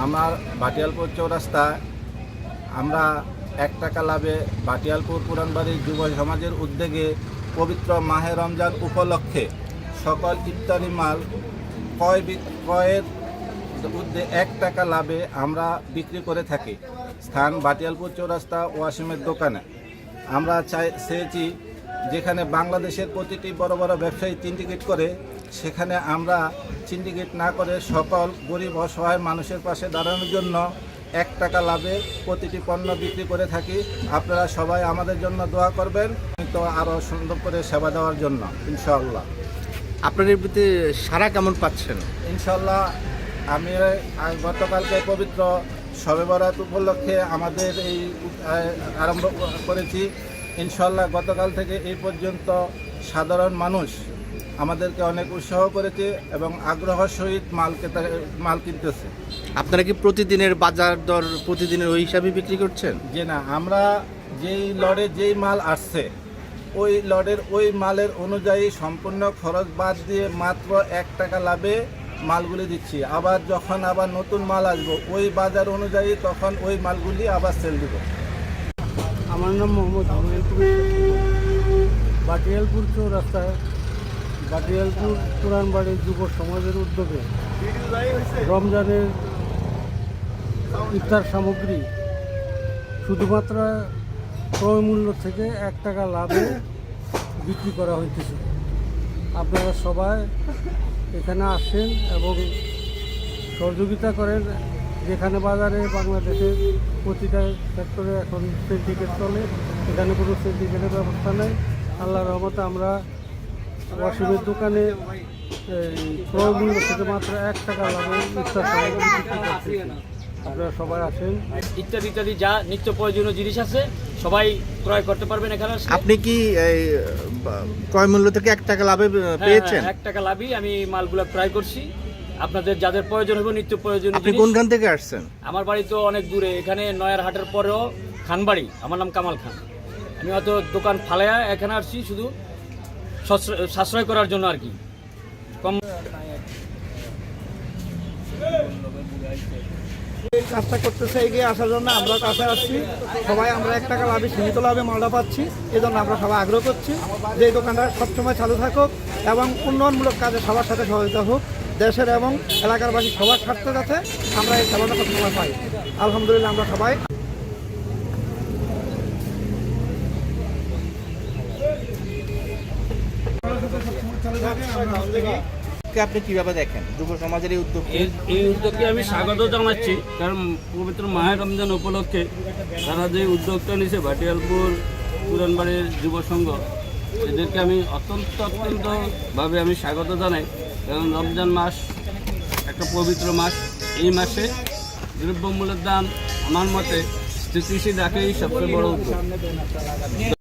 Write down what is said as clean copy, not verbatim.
আমার ভাটিয়ালপুর চৌরাস্তায় আমরা 1 টাকা লাভে ভাটিয়ালপুর পুরানবাড়ির যুব সমাজের উদ্যোগে পবিত্র মাহে রমজান উপলক্ষে সকল ইফতারি মাল ক্রয়ের উদ্যোগে 1 টাকা লাভে আমরা বিক্রি করে থাকি। স্থান ভাটিয়ালপুর চৌরাস্তা ওয়াসিমের দোকানে। আমরা চেয়েছি যেখানে বাংলাদেশের প্রতিটি বড় বড় ব্যবসায়ী সিন্ডিকেট করে, সেখানে আমরা সিন্ডিকেট না করে সকল গরিব অসহায় মানুষের পাশে দাঁড়ানোর জন্য 1 টাকা লাভে প্রতিটি পণ্য বিক্রি করে থাকি। আপনারা সবাই আমাদের জন্য দোয়া করবেন, তো আরও সুন্দর করে সেবা দেওয়ার জন্য ইনশাআল্লাহ। আপনাদের প্রতি সারা কেমন পাচ্ছেন? ইনশাআল্লাহ আমি গতকালকে পবিত্র শবে বরাত উপলক্ষে আমাদের এই আরম্ভ করেছি। ইনশাআল্লাহ গতকাল থেকে এই পর্যন্ত সাধারণ মানুষ আমাদেরকে অনেক উৎসাহ করেছে এবং আগ্রহ সহিত মাল কিনতেছে। আপনারা কি প্রতিদিনের বাজার দর প্রতিদিনের ওই হিসাবে বিক্রি করছেন? যে না, আমরা যেই লড়ে যেই মাল আসছে ওই লড়ের ওই মালের অনুযায়ী সম্পূর্ণ খরচ বাদ দিয়ে মাত্র 1 টাকা লাভে মালগুলি দিচ্ছি। আবার যখন নতুন মাল আসবো ওই বাজার অনুযায়ী তখন ওই মালগুলি আবার সেল দিব। আমার নাম মোহাম্মদ আমির কবির। ভাটিয়ালপুর চৌরাস্তায় ভাটিয়ালপুর পুরানবাড়ির যুব সমাজের উদ্যোগে রমজানের ইফতার সামগ্রী শুধুমাত্র ক্রয় মূল্য থেকে 1 টাকা লাভে বিক্রি করা হইতেছে। আপনারা সবাই এখানে আসেন এবং সহযোগিতা করেন। যেখানে বাজারে বাংলাদেশের প্রতিটা সেক্টরে এখন সিন্ডিকেট চলে, এখানে কোনো সিন্ডিকেটের ব্যবস্থা নেই। আল্লাহর রহমতে আমরা ওয়াসিমের দোকানে ক্রয় মূল্য থেকে মাত্র 1 টাকা লাভে ইফতার সামগ্রী বিক্রি করতেছি। আপনারা সবাই আসেন। ইত্যাদি ইত্যাদি যা নিত্য প্রয়োজনীয় জিনিস আছে সবাই ক্রয় করতে পারবেন এখানে। আপনি কি ক্রয় মূল্য থেকে 1 টাকা লাভে পেয়েছেন? 1 টাকা লাভই আমি মালগুলো ক্রয় করছি। আপনাদের যাদের প্রয়োজন হবে নিত্য প্রয়োজনীয় আপনি জিনিস। কোনখান থেকে আসছেন? আমার বাড়ি তো অনেক দূরে, এখানে নয়ার হাটের পরেও খানবাড়ি। আমার নাম কামাল খান। আমি হয়তো দোকান ফালাইয়া এখানে আসছি শুধু সাশ্রয় করার জন্য আর কি। কম এই কাজটা করতেছে এগিয়ে আসার জন্য আমরা কাছে আসছি। সবাই আমরা 1 টাকা লাভে সীমিত লাভে মালটা পাচ্ছি, এই জন্য আমরা সবাই আগ্রহ করছি যে এই দোকানটা সবসময় চালু থাকুক এবং উন্নয়নমূলক কাজে সবার সাথে সহযোগিতা হোক। দেশের এবং এলাকারবাসী সবার স্বার্থে যাতে আমরা এই সেবাটা সবসময় পাই। আলহামদুলিল্লাহ আমরা সবাই আপনি কিভাবে দেখেন যুব সমাজের এই উদ্যোগ? এই উদ্যোগকে আমি স্বাগত জানাচ্ছি, কারণ পবিত্র মাহে রমজান উপলক্ষে তারা যে উদ্যোগটা নিয়েছে ভাটিয়ালপুর পুরানবাড়ির যুব সংঘ, এদেরকে আমি অত্যন্তভাবে আমি স্বাগত জানাই। কারণ রমজান মাস একটা পবিত্র মাস। এই মাসে দ্রব্যমূল্যের দাম আমার মতে স্থিতিশীল রাখাই সবচেয়ে বড় উদ্যোগ।